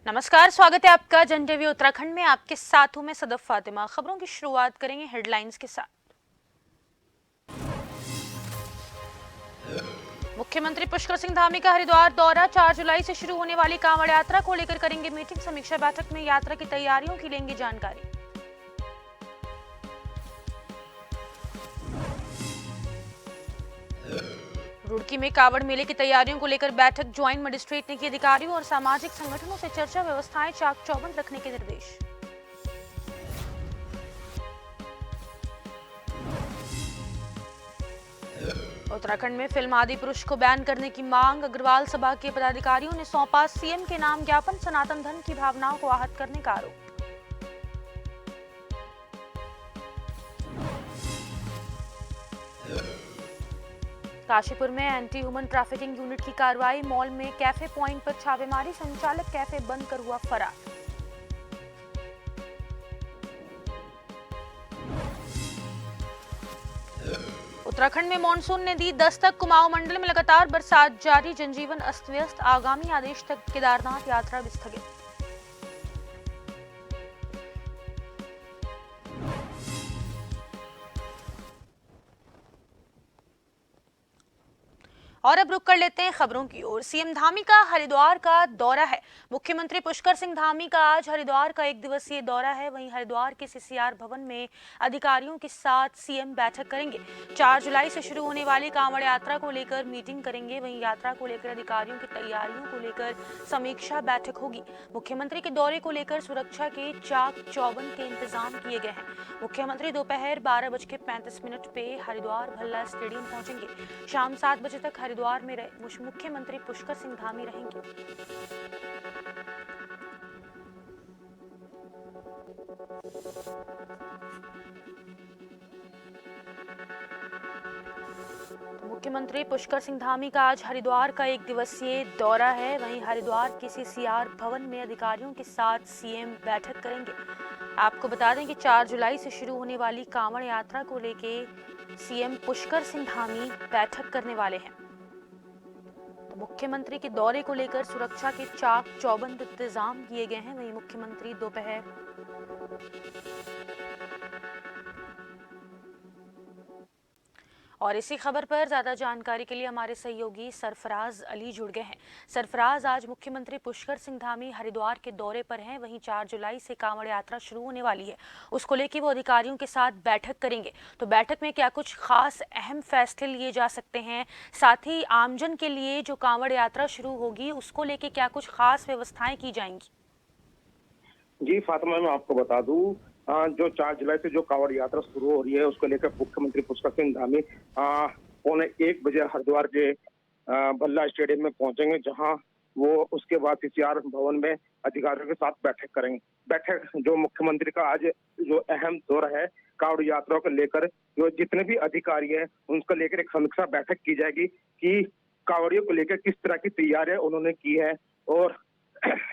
नमस्कार, स्वागत है आपका जन टीवी उत्तराखंड में। आपके साथ हूं मैं सदफ फातिमा। खबरों की शुरुआत करेंगे हेडलाइंस के साथ। मुख्यमंत्री पुष्कर सिंह धामी का हरिद्वार दौरा, 4 जुलाई से शुरू होने वाली कांवड़ यात्रा को लेकर करेंगे मीटिंग। समीक्षा बैठक में यात्रा की तैयारियों की लेंगे जानकारी। रुड़की में कावड़ मेले की तैयारियों को लेकर बैठक, ज्वाइंट मजिस्ट्रेट ने की अधिकारियों और सामाजिक संगठनों से चर्चा, व्यवस्थाएं चाक चौबंद रखने के निर्देश। उत्तराखंड में फिल्म आदि पुरुष को बैन करने की मांग, अग्रवाल सभा के पदाधिकारियों ने सौंपा सीएम के नाम ज्ञापन। सनातन धर्म की भावनाओं को आहत करने का आरोप। काशीपुर में एंटी ह्यूमन ट्रैफिकिंग यूनिट की कार्रवाई, मॉल में कैफे पॉइंट पर छापेमारी, संचालक कैफे बंद कर हुआ फरार। उत्तराखंड में मानसून ने दी दस्तक, कुमाऊं मंडल में लगातार बरसात जारी, जनजीवन अस्त व्यस्त। आगामी आदेश तक केदारनाथ यात्रा भी स्थगित। और अब रुक कर लेते हैं खबरों की ओर। सीएम धामी का हरिद्वार का दौरा है। मुख्यमंत्री पुष्कर सिंह धामी का आज हरिद्वार का 1 दिवसीय दौरा है। वहीं हरिद्वार के सीसीआर भवन में अधिकारियों के साथ सीएम बैठक करेंगे। 4 जुलाई से शुरू होने वाली कांवड़ यात्रा को लेकर मीटिंग करेंगे। वहीं यात्रा को लेकर अधिकारियों की तैयारियों को लेकर समीक्षा बैठक होगी। मुख्यमंत्री के दौरे को लेकर सुरक्षा के चाक चौबंद के इंतजाम किए गए हैं। मुख्यमंत्री दोपहर 12:35 पे हरिद्वार भल्ला स्टेडियम पहुंचेंगे। शाम 7 बजे तक हरिद्वार में मुख्यमंत्री पुष्कर सिंह धामी रहेंगे। मुख्यमंत्री पुष्कर सिंह धामी का आज हरिद्वार का 1 दिवसीय दौरा है। वहीं हरिद्वार के सीसीआर भवन में अधिकारियों के साथ सीएम बैठक करेंगे। आपको बता दें कि 4 जुलाई से शुरू होने वाली कांवड़ यात्रा को लेके सीएम पुष्कर सिंह धामी बैठक करने वाले हैं। तो मुख्यमंत्री के दौरे को लेकर सुरक्षा के चाक चौबंद इंतजाम किए गए हैं। वहीं मुख्यमंत्री दोपहर और इसी खबर पर ज्यादा जानकारी के लिए हमारे सहयोगी सरफराज अली जुड़ गए हैं। सरफराज, आज मुख्यमंत्री पुष्कर सिंह धामी हरिद्वार के दौरे पर हैं। वहीं 4 जुलाई से कांवड़ यात्रा शुरू होने वाली है, उसको लेकर वो अधिकारियों के साथ बैठक करेंगे। तो बैठक में क्या कुछ खास अहम फैसले लिए जा सकते हैं? साथ ही आमजन के लिए जो कांवड़ यात्रा शुरू होगी उसको लेकर क्या कुछ खास व्यवस्थाएं की जाएंगी? जी फातिमा, मैं आपको बता दूं, जो 4 जुलाई से जो कांवड़ यात्रा शुरू हो रही है उसको लेकर मुख्यमंत्री पुष्कर सिंह धामी 1:45 हरिद्वार के भल्ला स्टेडियम में पहुंचेंगे, जहां वो उसके बाद सीसीआर भवन में अधिकारियों के साथ बैठक करेंगे। बैठक जो मुख्यमंत्री का आज जो अहम दौरा है कांवड़ यात्रा को लेकर, जो जितने भी अधिकारी हैं उनको लेकर एक समीक्षा बैठक की जाएगी कि कांवड़ियों को लेकर किस तरह की तैयारियां उन्होंने की है। और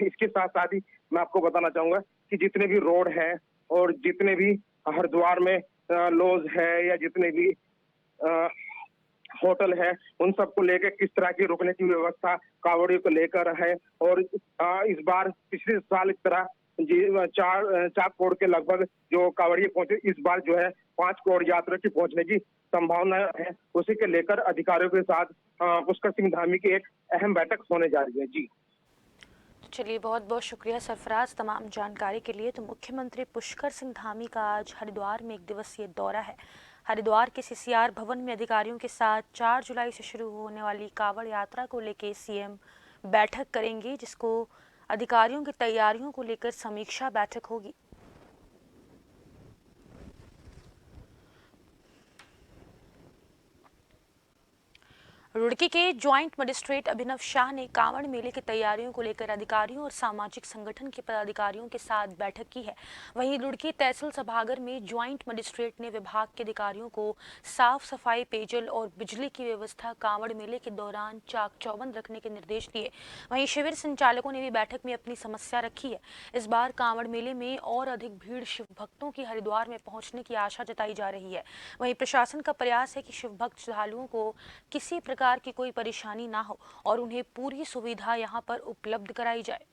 इसके साथ साथ ही मैं आपको बताना चाहूंगा कि जितने भी रोड है और जितने भी हरिद्वार में लॉज है या जितने भी होटल है, उन सबको लेकर किस तरह की रुकने की व्यवस्था कांवड़ियों को लेकर है। और इस बार पिछले साल इस तरह जी 4 करोड़ के लगभग जो कांवड़िए पहुंचे, इस बार जो है 5 करोड़ यात्रा की पहुंचने की संभावना है। उसी के लेकर अधिकारियों के साथ पुष्कर सिंह धामी की एक अहम बैठक होने जा रही है। जी चलिए, बहुत बहुत शुक्रिया सरफराज तमाम जानकारी के लिए। तो मुख्यमंत्री पुष्कर सिंह धामी का आज हरिद्वार में 1 दिवसीय दौरा है। हरिद्वार के सीसीआर भवन में अधिकारियों के साथ 4 जुलाई से शुरू होने वाली कांवड़ यात्रा को लेकर सीएम बैठक करेंगे, जिसको अधिकारियों की तैयारियों को लेकर समीक्षा बैठक होगी। रुड़की के ज्वाइंट मजिस्ट्रेट अभिनव शाह ने कांवड़ मेले की तैयारियों को लेकर अधिकारियों और सामाजिक संगठन के पदाधिकारियों के साथ बैठक की है। वहीं रुड़की तहसील सभागार में ज्वाइंट मजिस्ट्रेट ने विभाग के अधिकारियों को साफ सफाई, पेयजल और बिजली की व्यवस्था कांवड़ मेले के दौरान चाक चौबंद रखने के निर्देश दिए। वहीं शिविर संचालकों ने भी बैठक में अपनी समस्या रखी है। इस बार कांवड़ मेले में और अधिक भीड़ शिव भक्तों की हरिद्वार में पहुंचने की आशा जताई जा रही है। वहीं प्रशासन का प्रयास है कि शिव भक्त श्रद्धालुओं को किसी प्रकार की कोई परेशानी ना हो और उन्हें पूरी सुविधा यहां पर उपलब्ध कराई जाए।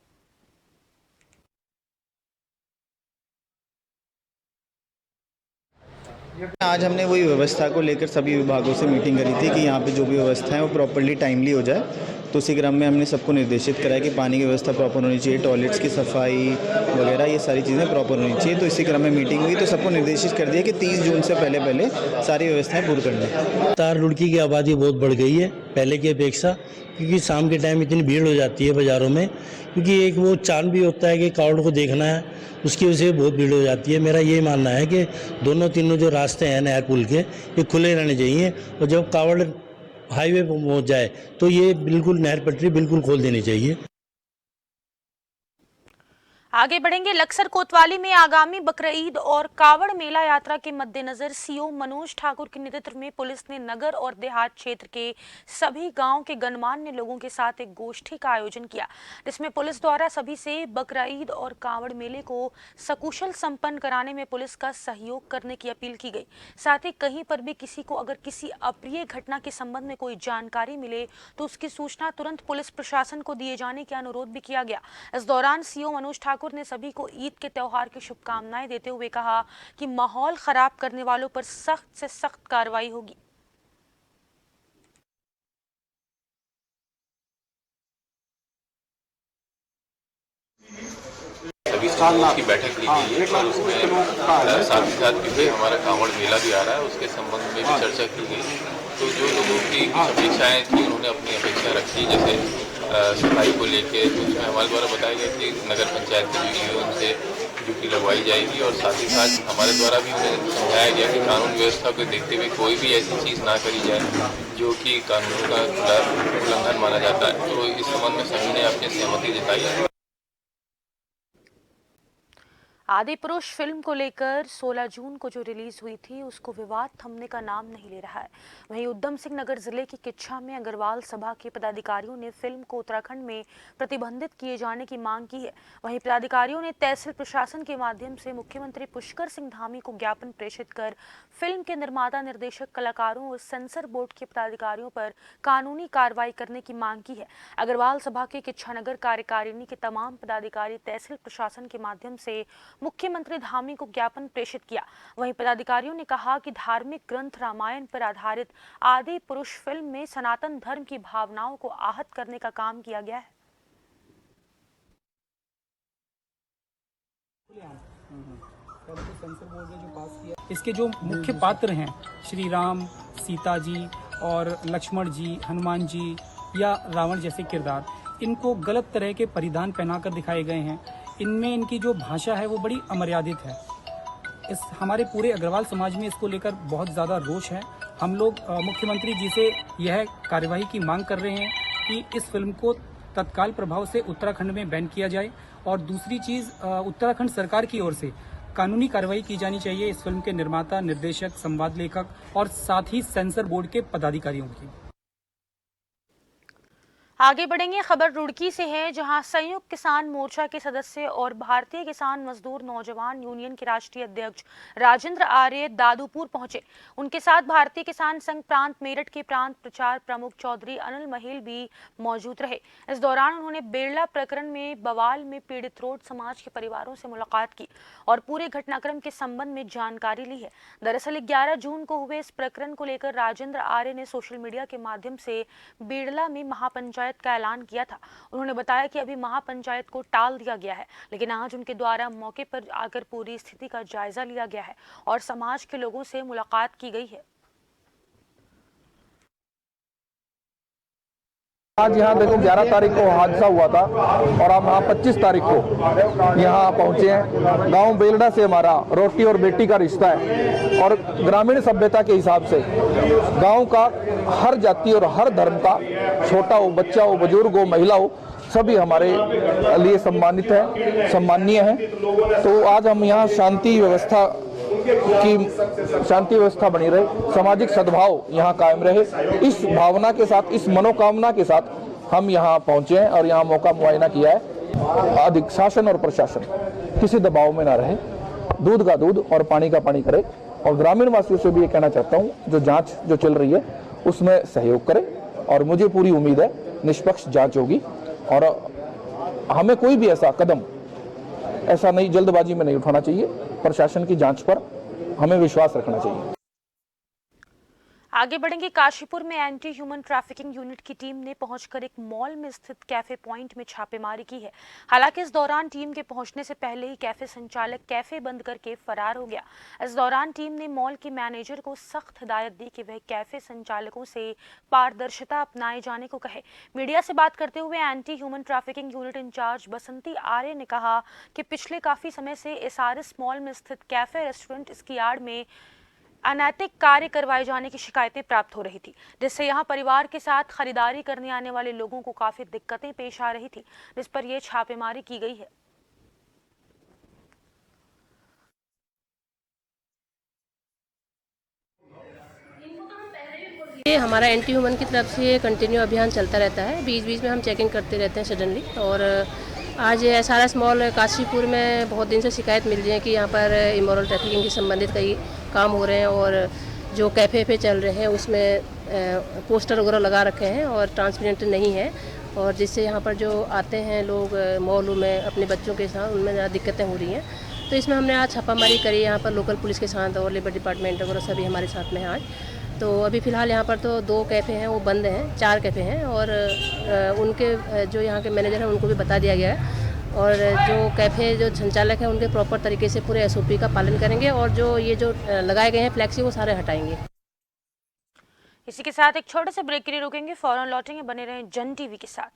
आज हमने वही व्यवस्था को लेकर सभी विभागों से मीटिंग करी थी कि यहाँ पे जो भी व्यवस्था है वो प्रॉपर्ली टाइमली हो जाए। तो उसी क्रम में हमने सबको निर्देशित करा है कि पानी की व्यवस्था प्रॉपर होनी चाहिए, टॉयलेट्स की सफाई वगैरह ये सारी चीज़ें प्रॉपर होनी चाहिए। तो इसी क्रम में मीटिंग हुई तो सबको निर्देशित कर दिया कि 30 जून से पहले पहले सारी व्यवस्थाएं पूरी कर लें। तार रुड़की की आबादी बहुत बढ़ गई है पहले की अपेक्षा, क्योंकि शाम के टाइम इतनी भीड़ हो जाती है बाज़ारों में, क्योंकि एक वो चांद भी होता है कि कावड़ को देखना है, उसकी वजह से बहुत भीड़ हो जाती है। मेरा ये मानना है कि दोनों तीनों जो रास्ते हैं नहर पुल के, ये खुले रहने चाहिए और जब कावड़ हाईवे पर पहुँच जाए तो ये बिल्कुल नहर पटरी बिल्कुल खोल देनी चाहिए। आगे बढ़ेंगे। लक्सर कोतवाली में आगामी बकरीद और कावड़ मेला यात्रा के मद्देनजर सीओ मनोज ठाकुर के नेतृत्व में पुलिस ने नगर और देहात क्षेत्र के सभी गांव के गणमान्य लोगों के साथ एक गोष्ठी का आयोजन किया, जिसमें पुलिस द्वारा सभी से बकरीद और कावड़ मेले को सकुशल संपन्न कराने में पुलिस का सहयोग करने की अपील की गई। साथ ही कहीं पर भी किसी को अगर किसी अप्रिय घटना के संबंध में कोई जानकारी मिले तो उसकी सूचना तुरंत पुलिस प्रशासन को दिए जाने का अनुरोध भी किया गया। इस दौरान सीओ मनोज ठाकुर ने सभी को ईद के त्योहार की शुभकामनाएं देते हुए कहा कि माहौल खराब करने वालों पर सख्त से सख्त कार्रवाई होगी। सभी समूहों की बैठक ली गई है और उसमें साथ ही साथ क्योंकि हमारा कांवड़ मेला भी आ रहा है उसके संबंध में भी चर्चा की गई। तो जो लोगों की अपेक्षाएं थी उन्होंने अपनी अपेक्षा रखी, जैसे सफाई को लेके तो उसमें हमारे द्वारा बताया गया कि नगर पंचायत के जो उनसे ड्यूटी लगवाई जाएगी और साथ ही साथ हमारे द्वारा भी उन्हें समझाया गया कि कानून व्यवस्था को देखते हुए कोई भी ऐसी चीज़ ना करी जाए जो कि कानून का उल्लंघन माना जाता है। तो इस संबंध में सभी ने अपनी सहमति जताई है। आदि पुरुष फिल्म को लेकर 16 जून को जो रिलीज हुई थी उसको विवाद थमने का नाम नहीं ले रहा है। वहीं उधम सिंह नगर जिले की किच्छा में अग्रवाल सभा के पदाधिकारियों ने फिल्म को उत्तराखंड में प्रतिबंधित किए जाने की मांग की है। वहीं पदाधिकारियों ने तहसील प्रशासन के माध्यम से मुख्यमंत्री पुष्कर सिंह धामी को ज्ञापन प्रेषित कर फिल्म के निर्माता, निर्देशक, कलाकारों और सेंसर बोर्ड के पदाधिकारियों पर कानूनी कार्रवाई करने की मांग की है। अग्रवाल सभा के किच्छा नगर कार्यकारिणी के तमाम पदाधिकारी तहसील प्रशासन के माध्यम से मुख्यमंत्री धामी को ज्ञापन प्रेषित किया। वहीं पदाधिकारियों ने कहा कि धार्मिक ग्रंथ रामायण पर आधारित आदि पुरुष फिल्म में सनातन धर्म की भावनाओं को आहत करने का काम किया गया है। इसके जो मुख्य पात्र हैं श्री राम, सीता जी और लक्ष्मण जी, हनुमान जी या रावण जैसे किरदार, इनको गलत तरह के परिधान पहनाकर दिखाए गए हैं। इनमें इनकी जो भाषा है वो बड़ी अमर्यादित है। इस हमारे पूरे अग्रवाल समाज में इसको लेकर बहुत ज़्यादा रोष है। हम लोग मुख्यमंत्री जी से यह कार्यवाही की मांग कर रहे हैं कि इस फिल्म को तत्काल प्रभाव से उत्तराखंड में बैन किया जाए और दूसरी चीज़ उत्तराखंड सरकार की ओर से कानूनी कार्रवाई की जानी चाहिए इस फिल्म के निर्माता, निर्देशक, संवाद लेखक और साथ ही सेंसर बोर्ड के पदाधिकारियों की। आगे बढ़ेंगे। खबर रुड़की से है, जहां संयुक्त किसान मोर्चा के सदस्य और भारतीय किसान मजदूर नौजवान यूनियन के राष्ट्रीय अध्यक्ष राजेंद्र आर्य दादूपुर पहुंचे। उनके साथ भारतीय किसान संघ प्रांत मेरठ के प्रांत प्रचार प्रमुख चौधरी अनिल महेल भी मौजूद रहे। इस दौरान उन्होंने बेरला प्रकरण में बवाल में पीड़ित रोड समाज के परिवारों से मुलाकात की और पूरे घटनाक्रम के संबंध में जानकारी ली है। दरअसल 11 जून को हुए इस प्रकरण को लेकर राजेंद्र आर्य ने सोशल मीडिया के माध्यम से बेरला में महापंचायत का ऐलान किया था। उन्होंने बताया कि अभी महापंचायत को टाल दिया गया है, लेकिन आज उनके द्वारा मौके पर आकर पूरी स्थिति का जायजा लिया गया है और समाज के लोगों से मुलाकात की गई है। आज यहाँ देखो 11 तारीख को हादसा हुआ था और हम यहाँ 25 तारीख को यहाँ पहुँचे हैं। गांव बेलड़ा से हमारा रोटी और बेटी का रिश्ता है और ग्रामीण सभ्यता के हिसाब से गांव का हर जाति और हर धर्म का, छोटा हो, बच्चा हो, बुजुर्ग हो, महिला हो, सभी हमारे लिए सम्मानीय हैं। तो आज हम यहाँ शांति व्यवस्था बनी रहे, सामाजिक सद्भाव यहाँ कायम रहे, इस भावना के साथ, इस मनोकामना के साथ हम यहाँ पहुँचे हैं और यहाँ मौका मुआयना किया है। अधिक शासन और प्रशासन किसी दबाव में ना रहे, दूध का दूध और पानी का पानी करे। और ग्रामीण वासियों से भी ये कहना चाहता हूँ, जो जांच जो चल रही है उसमें सहयोग करें और मुझे पूरी उम्मीद है निष्पक्ष जांच होगी और हमें कोई भी ऐसा कदम नहीं, जल्दबाजी में नहीं उठाना चाहिए। प्रशासन की जांच पर हमें विश्वास रखना चाहिए। आगे बढ़ेंगे। काशीपुर में एंटी ह्यूमन ट्रैफिकिंग यूनिट की टीम ने पहुंचकर एक मॉल में स्थित कैफे पॉइंट में छापेमारी की है। हालांकि इस दौरान टीम के पहुंचने से पहले ही कैफे संचालक कैफे बंद करके फरार हो गया। इस दौरान टीम ने मॉल के मैनेजर को सख्त हिदायत दी कि वह कैफे संचालकों से पारदर्शिता अपनाए जाने को कहे। मीडिया से बात करते हुए anti human trafficking unit incharge Basanti Arya ने कहा कि पिछले काफी समय से SRS मॉल में स्थित कैफे रेस्टोरेंट इसकी आड़ में अनैतिक कार्य करवाए जाने की शिकायतें प्राप्त हो रही थी, जिससे यहां परिवार के साथ खरीदारी करने आने वाले लोगों को काफी दिक्कतें पेश आ रही थी, जिस पर यह छापेमारी की गई है। ये हमारा एंटी ह्यूमन की तरफ से कंटिन्यू अभियान चलता रहता है। बीच बीच में हम चेकिंग करते रहते हैं सडनली। और आज SRS मॉल काशीपुर में बहुत दिन से शिकायत मिल रही है कि यहाँ पर इमोरल ट्रैफिकिंग के संबंधित कई काम हो रहे हैं और जो कैफ़े पे चल रहे हैं उसमें पोस्टर वगैरह लगा रखे हैं और ट्रांसपेरेंट नहीं है, और जिससे यहाँ पर जो आते हैं लोग मॉल में अपने बच्चों के साथ, उनमें ज़्यादा दिक्कतें हो रही हैं। तो इसमें हमने आज छापामारी करी यहाँ पर लोकल पुलिस के साथ और लेबर डिपार्टमेंट वगैरह सभी हमारे साथ में हैं आज। तो अभी फ़िलहाल यहाँ पर तो 2 कैफ़े हैं वो बंद हैं, 4 कैफ़े हैं और उनके जो यहाँ के मैनेजर हैं उनको भी बता दिया गया है और जो कैफ़े जो संचालक हैं उनके प्रॉपर तरीके से पूरे SOP का पालन करेंगे और जो ये जो लगाए गए हैं फ्लैक्सी वो सारे हटाएंगे। इसी के साथ एक छोटे से ब्रेक के लिए रुकेंगे, फौरन लौटेंगे। बने रहें जन TV के साथ।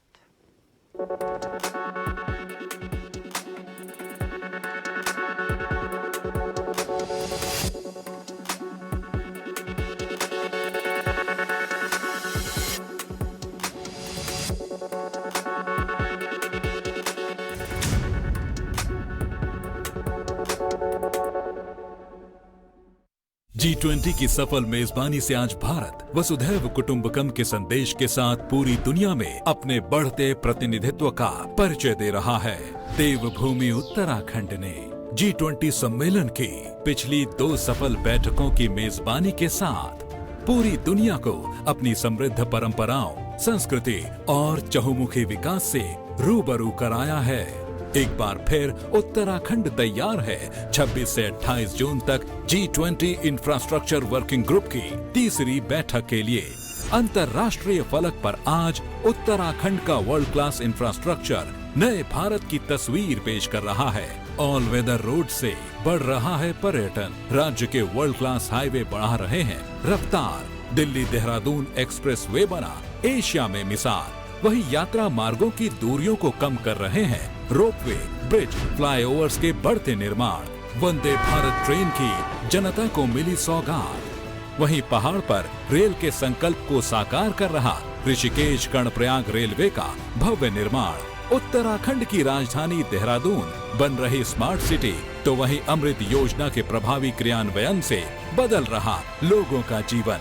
G20 की सफल मेजबानी से आज भारत वसुधैव कुटुंबकम के संदेश के साथ पूरी दुनिया में अपने बढ़ते प्रतिनिधित्व का परिचय दे रहा है। देवभूमि उत्तराखंड ने G20 सम्मेलन की पिछली 2 सफल बैठकों की मेजबानी के साथ पूरी दुनिया को अपनी समृद्ध परंपराओं, संस्कृति और चहुमुखी विकास से रूबरू कराया है। एक बार फिर उत्तराखंड तैयार है 26 से 28 जून तक G20 इंफ्रास्ट्रक्चर वर्किंग ग्रुप की तीसरी बैठक के लिए। अंतर्राष्ट्रीय फलक पर आज उत्तराखंड का वर्ल्ड क्लास इंफ्रास्ट्रक्चर नए भारत की तस्वीर पेश कर रहा है। ऑल वेदर रोड से बढ़ रहा है पर्यटन, राज्य के वर्ल्ड क्लास हाईवे बढ़ा रहे हैं रफ्तार, दिल्ली देहरादून एक्सप्रेस वे बना एशिया में मिसाल। वही यात्रा मार्गों की दूरियों को कम कर रहे हैं रोपवे, ब्रिज, फ्लाईओवर्स के बढ़ते निर्माण। वंदे भारत ट्रेन की जनता को मिली सौगात। वहीं पहाड़ पर रेल के संकल्प को साकार कर रहा ऋषिकेश कर्णप्रयाग रेलवे का भव्य निर्माण। उत्तराखंड की राजधानी देहरादून बन रही स्मार्ट सिटी, तो वहीं अमृत योजना के प्रभावी क्रियान्वयन से बदल रहा लोगों का जीवन।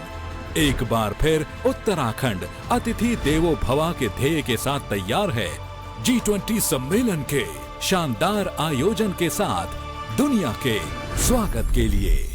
एक बार फिर उत्तराखंड अतिथि देवो भव के ध्येय के साथ तैयार है G20 सम्मेलन के शानदार आयोजन के साथ दुनिया के स्वागत के लिए।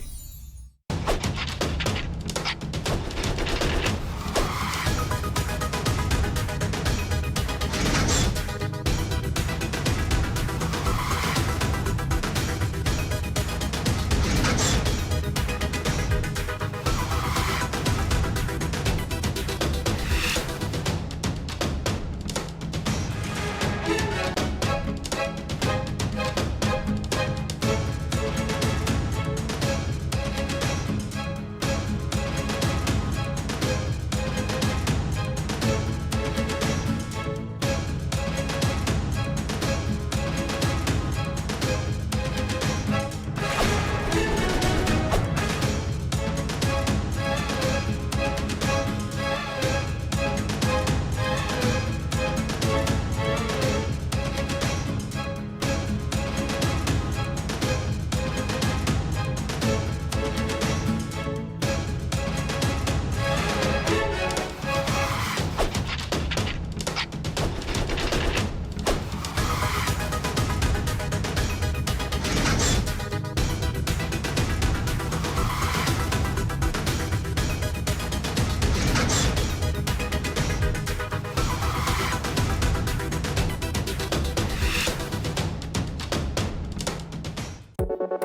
तो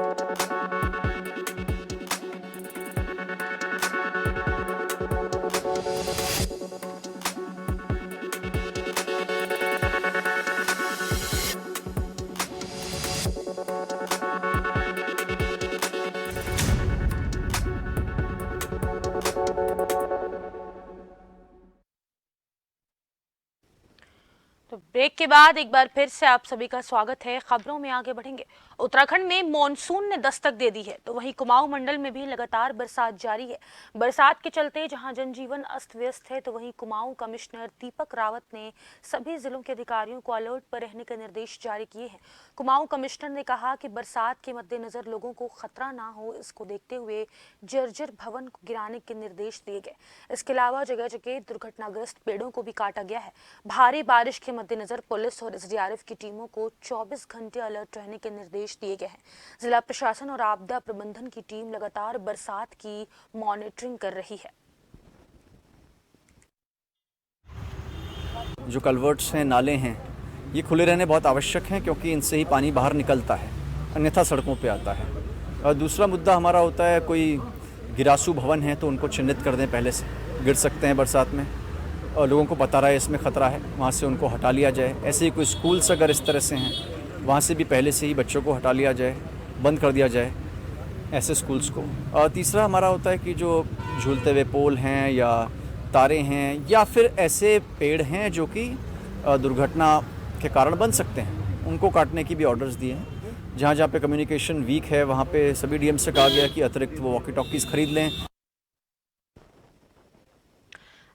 ब्रेक के बाद एक बार फिर से आप सभी का स्वागत है। खबरों में आगे बढ़ेंगे। उत्तराखंड में मॉनसून ने दस्तक दे दी है, तो वहीं कुमाऊं मंडल में भी लगातार बरसात जारी है। बरसात के चलते जहां जनजीवन अस्त व्यस्त है, तो वहीं कुमाऊं कमिश्नर दीपक रावत ने सभी जिलों के अधिकारियों को अलर्ट पर रहने के निर्देश जारी किए हैं। कुमाऊं कमिश्नर ने कहा कि बरसात के मद्देनजर लोगों को खतरा ना हो, इसको देखते हुए जर्जर भवन को गिराने के निर्देश दिए गए। इसके अलावा जगह जगह दुर्घटनाग्रस्त पेड़ों को भी काटा गया है। भारी बारिश के मद्देनजर पुलिस और एसडीआरएफ की टीमों को 24 घंटे अलर्ट रहने के निर्देश दिए गए हैं। जिला प्रशासन और आपदा प्रबंधन की टीम लगातार बरसात की मॉनिटरिंग कर रही है। जो कलवर्ट्स हैं, नाले हैं, ये खुले रहने बहुत आवश्यक हैं, क्योंकि इनसे ही पानी बाहर निकलता है, अन्यथा सड़कों पे आता है। और दूसरा मुद्दा हमारा होता है, कोई गिरासू भवन है तो उनको चिन्हित कर दें, पहले से गिर सकते हैं बरसात में, और लोगों को पता रहा है इसमें ख़तरा है, वहाँ से उनको हटा लिया जाए। ऐसे ही कोई स्कूल्स अगर इस तरह से हैं, वहाँ से भी पहले से ही बच्चों को हटा लिया जाए, बंद कर दिया जाए ऐसे स्कूल्स को। और तीसरा हमारा होता है कि जो झूलते हुए पोल हैं या तारे हैं या फिर ऐसे पेड़ हैं जो कि दुर्घटना के कारण बन सकते हैं, उनको काटने की भी ऑर्डर्स दिए हैं। जहाँ जहाँ पे कम्युनिकेशन वीक है, वहाँ पे सभी डीएम से कहा गया कि अतिरिक्त वो वॉकी टॉकीज़ खरीद लें।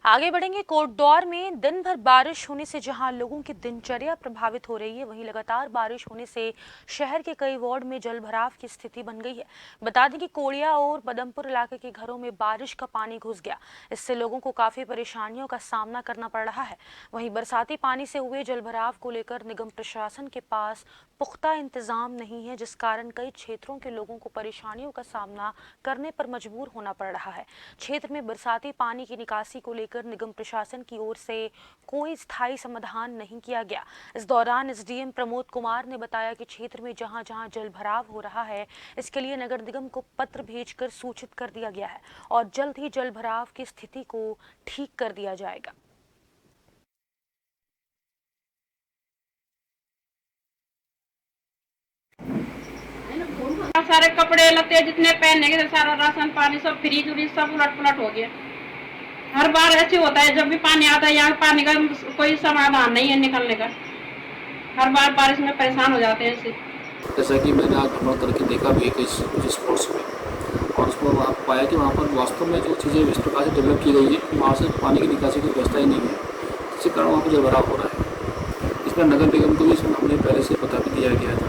आगे बढ़ेंगे। कोटद्वार में दिन भर बारिश होने से जहां लोगों की दिनचर्या प्रभावित हो रही है, वहीं लगातार बारिश होने से शहर के कई वार्ड में जलभराव की स्थिति बन गई है। बता दें कि कोड़िया और पदमपुर इलाके के घरों में बारिश का पानी घुस गया, इससे लोगों को काफी परेशानियों का सामना करना पड़ रहा है। वहीं बरसाती पानी से हुए जलभराव को लेकर निगम प्रशासन के पास पुख्ता इंतजाम नहीं है, जिस कारण कई क्षेत्रों के लोगों को परेशानियों का सामना करने पर मजबूर होना पड़ रहा है। क्षेत्र में बरसाती पानी की निकासी को लेकर निगम प्रशासन की ओर से कोई स्थायी समाधान नहीं किया गया। इस दौरान एसडीएम प्रमोद कुमार ने बताया कि क्षेत्र में जहां जहां जलभराव हो रहा है, इसके लिए नगर निगम को पत्र भेजकर सूचित कर दिया गया है और जल्द ही जलभराव की स्थिति को ठीक कर दिया जाएगा। सारे कपड़े लते जितने पहने के सारा राशन पानी सब फ्रीज व्रीज सब उलट पुलट हो गया। हर बार ऐसे होता है, जब भी पानी आता है यहाँ पानी का कोई समाधान नहीं है निकलने का। हर बार बारिश में परेशान हो जाते हैं ऐसे। जैसा कि मैंने आज भ्रमण करके देखा भी कुछ स्पोर्ट्स में, और उसमें वहाँ पाया कि वहाँ पर वास्तव में जो चीज़ें इस प्रकार से डेवलप की गई है, वहाँ से पानी की निकासी की व्यवस्था ही नहीं है, जिसके कारण वहाँ पर जलभराव हो रहा है। इसमें नगर निगम को भी हमने पहले से पता भी दिया गया था,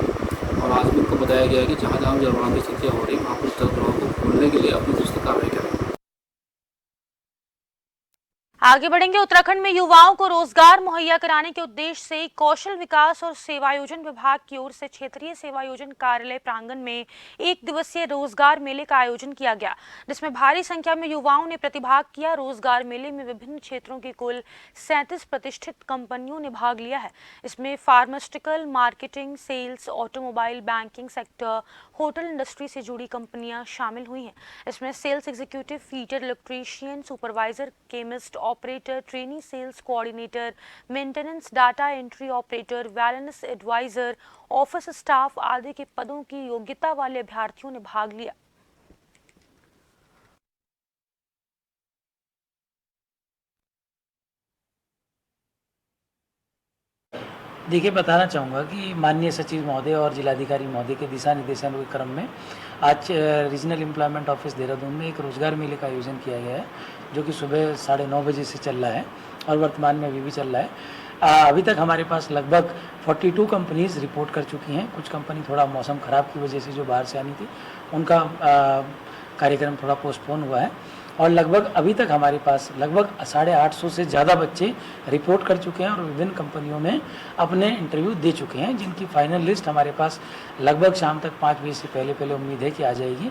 और आज भी उनको बताया गया है कि जहाँ जहाँ जलभराव की स्थितियाँ हो रही, वहाँ पर जलभराव को खोलने के लिए अपनी दुरुस्त कार्रवाई करें। आगे बढ़ेंगे। उत्तराखंड में युवाओं को रोजगार मुहैया कराने के उद्देश्य से कौशल विकास और सेवायोजन विभाग की ओर से क्षेत्रीय सेवायोजन कार्यालय प्रांगण में 1 दिवसीय रोजगार मेले का आयोजन किया गया, जिसमें भारी संख्या में युवाओं ने प्रतिभाग किया। रोजगार मेले में विभिन्न क्षेत्रों की कुल 37 प्रतिष्ठित कंपनियों ने भाग लिया है। इसमें pharmaceutical, marketing, sales, automobile, banking sector, hotel industry से जुड़ी कंपनियां शामिल हुई हैं। इसमें sales executive, fitter, electrician, supervisor, chemist, operator, trainee sales coordinator, maintenance, data entry operator, wellness advisor, office staff आदि के पदों की योग्यता वाले अभ्यर्थियों ने भाग लिया। देखिए, बताना चाहूँगा कि माननीय सचिव महोदय और जिलाधिकारी महोदय के दिशा निर्देशों के क्रम में आज रीजनल एम्प्लॉयमेंट ऑफिस देहरादून में एक रोजगार मेले का आयोजन किया गया है, जो कि सुबह 9:30 बजे से चल रहा है और वर्तमान में अभी भी चल रहा है। अभी तक हमारे पास लगभग 42 कंपनीज रिपोर्ट कर चुकी हैं। कुछ कंपनी थोड़ा मौसम ख़राब की वजह से जो बाहर से आनी थी, उनका कार्यक्रम थोड़ा पोस्टपोन हुआ है, और लगभग अभी तक हमारे पास लगभग 850 से ज़्यादा बच्चे रिपोर्ट कर चुके हैं और विभिन्न कंपनियों में अपने इंटरव्यू दे चुके हैं, जिनकी फाइनल लिस्ट हमारे पास लगभग शाम तक 5 बजे से पहले उम्मीद है कि आ जाएगी।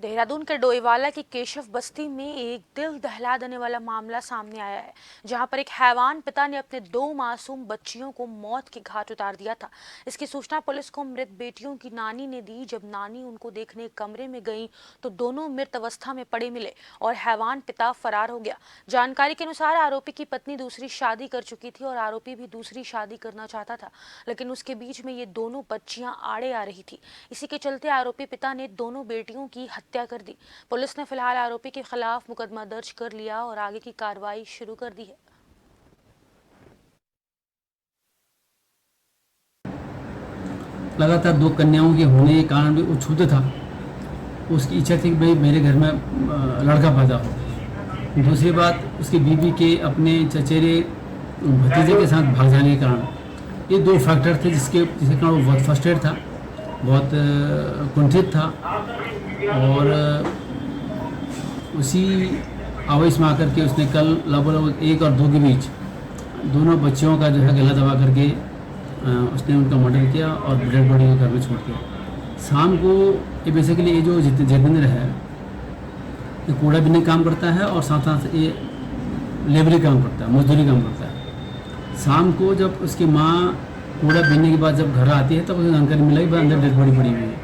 देहरादून के डोईवाला की केशव बस्ती में एक दिल दहला देने वाला मामला सामने आया है, जहां पर एक हैवान पिता ने अपने 2 मासूम बच्चियों को मौत के घाट उतार दिया था। इसकी सूचना पुलिस को मृत बेटियों की नानी ने दी। जब नानी उनको देखने कमरे में गई तो दोनों मृत अवस्था में पड़े मिले और हैवान पिता फरार हो गया। जानकारी के अनुसार आरोपी की पत्नी दूसरी शादी कर चुकी थी और आरोपी भी दूसरी शादी करना चाहता था, लेकिन उसके बीच में ये दोनों बच्चियां आड़े आ रही थी। इसी के चलते आरोपी पिता ने दोनों बेटियों की हत्या कर दी। पुलिस ने फिलहाल आरोपी के खिलाफ मुकदमा दर्ज कर लिया और आगे की कार्रवाई शुरू कर दी है। लगातार 2 कन्याओं के होने के कारण भी वो छूते था। उसकी इच्छा थी कि भाई मेरे घर में लड़का पैदा हो। दूसरी बात, उसकी बीवी के अपने चचेरे भतीजे के साथ भाग जाने के कारण, ये 2 फैक्टर थे जिसके कारण वो बहुत फ्रस्ट्रेट था, बहुत कुंठित था और उसी आवेश में आकर के उसने कल लगभग 1 और 2 के बीच दोनों बच्चियों का जो है गला दबा करके उसने उनका मर्डर किया और डेड बॉडी को घर में छोड़ दिया। शाम को ये बेसिकली ये जो जितेंद्र है ये कूड़ा बीनने काम करता है और साथ साथ ये लेबरी काम करता है, मजदूरी काम करता है। शाम को जब उसकी माँ कूड़ा बीनने के बाद जब घर आती है तब उसे जानकारी मिला कि अंदर डेड बॉडी पड़ी हुई है।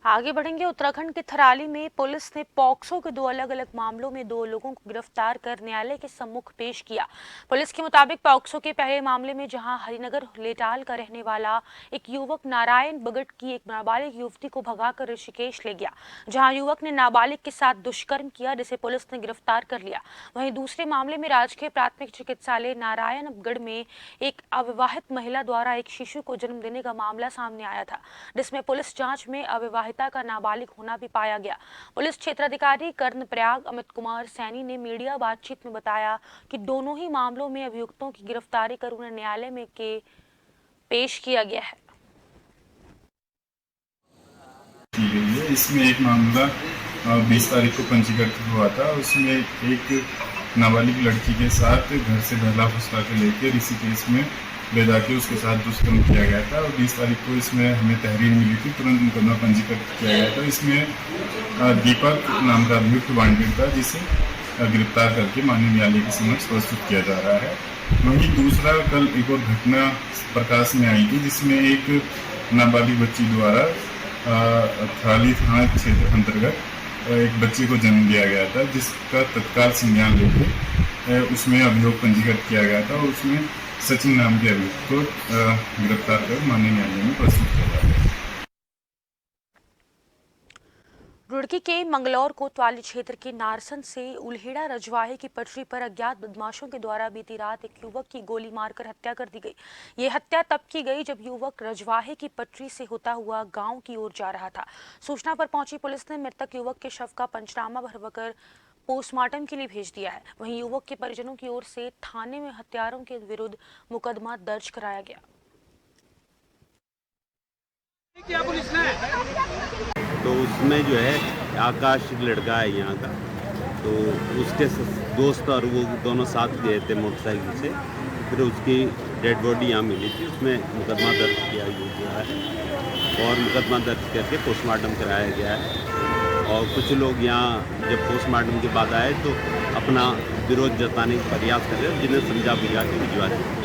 आगे बढ़ेंगे। उत्तराखंड के थराली में पुलिस ने पॉक्सो के 2 अलग अलग मामलों में 2 लोगों को गिरफ्तार कर न्यायालय के सम्मुख पेश किया। पुलिस के मुताबिक पॉक्सो के पहले मामले में जहां हरिनगर लेटाल का रहने वाला एक युवक नारायण बगट की एक नाबालिग युवती को भगाकर ऋषिकेश ले गया, जहां युवक ने नाबालिग के साथ दुष्कर्म किया, जिसे पुलिस ने गिरफ्तार कर लिया। वहीं दूसरे मामले में राजकीय प्राथमिक चिकित्सालय नारायणगढ़ में एक अविवाहित महिला द्वारा एक शिशु को जन्म देने का मामला सामने आया था, जिसमें पुलिस जांच में अविवाहित का नाबालिग होना भी पाया गया। पुलिस क्षेत्राधिकारी कर्णप्रयाग अमित कुमार सैनी ने मीडिया बातचीत में बताया कि दोनों ही मामलों में अभियुक्तों की गिरफ्तारी कर उन्हें न्यायालय में पेश किया गया है। इसमें एक मामला 20 तारीख को पंजीकृत हुआ था। उसमें एक नाबालिग लड़की के साथ घर से बहला फुसला के लेकर ऋषिकेश में ले जाके उसके साथ दुष्कर्म किया गया था और 20 तारीख को इसमें हमें तहरीर मिली थी, तुरंत मुकदमा पंजीकृत किया गया था। इसमें दीपक नाम का अभियुक्त वांटेड था, जिसे गिरफ्तार करके माननीय न्यायालय के समक्ष प्रस्तुत किया जा रहा है। वहीं दूसरा, कल एक और घटना प्रकाश में आई थी जिसमें एक नाबालिग बच्ची द्वारा थराली थाना क्षेत्र अंतर्गत एक बच्चे को जन्म दिया गया था, जिसका तत्काल संज्ञान लेके उसमें अभियोग पंजीकृत किया गया था और उसमें सचिन नाम के अभियुक्त को गिरफ्तार कर माननीय न्यायालय में प्रस्तुत किया जा रहा है। रुड़की के मंगलौर कोतवाली क्षेत्र के नारसन से उल्हेड़ा रजवाहे की पटरी पर अज्ञात बदमाशों के द्वारा बीती रात एक युवक की गोली मारकर हत्या कर दी गई। ये हत्या तब की गई जब युवक रजवाहे की पटरी से होता हुआ गांव की ओर जा रहा था। सूचना पर पहुंची पुलिस ने मृतक युवक के शव का पंचनामा भरवाकर पोस्टमार्टम के लिए भेज दिया है। वहीं युवक के परिजनों की ओर से थाने में हत्यारों के विरुद्ध मुकदमा दर्ज कराया गया। तो उसमें जो है आकाश लड़का है यहाँ का, तो उसके दोस्त और वो दोनों साथ गए थे मोटरसाइकिल से, फिर उसकी डेड बॉडी यहाँ मिली थी। उसमें मुकदमा दर्ज किया गया है और मुकदमा दर्ज करके पोस्टमार्टम कराया गया है। और कुछ लोग यहाँ जब पोस्टमार्टम के बाद आए तो अपना विरोध जताने का प्रयास कर रहे हैं, जिन्हें समझा बुझा के भिजवा दिया।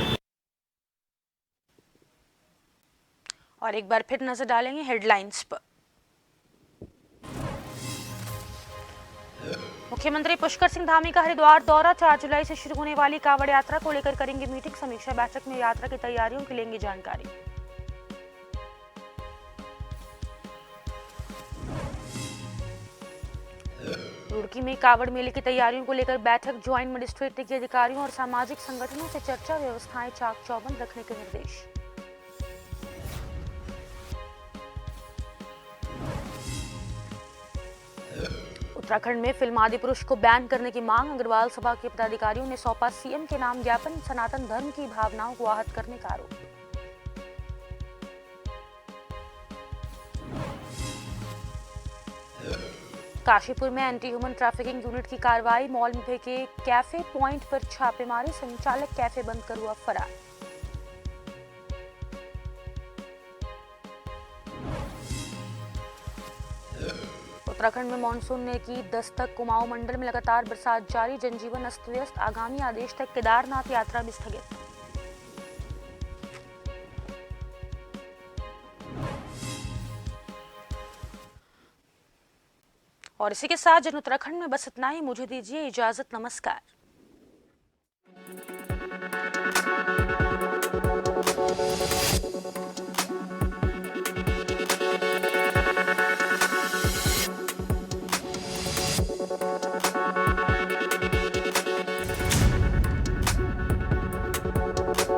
और एक बार फिर नजर डालेंगे हेडलाइंस पर। मुख्यमंत्री पुष्कर सिंह धामी का हरिद्वार दौरा, 4 जुलाई से शुरू होने वाली कांवड़ यात्रा को लेकर करेंगे मीटिंग। समीक्षा बैठक में यात्रा की तैयारियों की लेंगे जानकारी। रुड़की में कांवड़ मेले की तैयारियों को लेकर बैठक, ज्वाइंट मजिस्ट्रेट ने किए अधिकारियों और सामाजिक संगठनों से चर्चा, व्यवस्थाएं चाक चौबंद रखने के निर्देश। उत्तराखंड में फिल्म आदिपुरुष को बैन करने की मांग, अग्रवाल सभा के पदाधिकारियों ने सौंपा सीएम के नाम ज्ञापन। सनातन धर्म की भावनाओं को आहत करने का आरोप। काशीपुर में एंटी ह्यूमन ट्रैफिकिंग यूनिट की कार्रवाई, मॉल में फेंके कैफे पॉइंट पर छापेमारी, संचालक कैफे बंद कर हुआ फरार। उत्तराखंड में मानसून ने की दस्तक। कुमाऊं मंडल में लगातार बरसात जारी, जनजीवन अस्त व्यस्त। आगामी आदेश तक केदारनाथ यात्रा भी स्थगित। और इसी के साथ जन उत्तराखंड में बस इतना ही। मुझे दीजिए इजाजत, नमस्कार।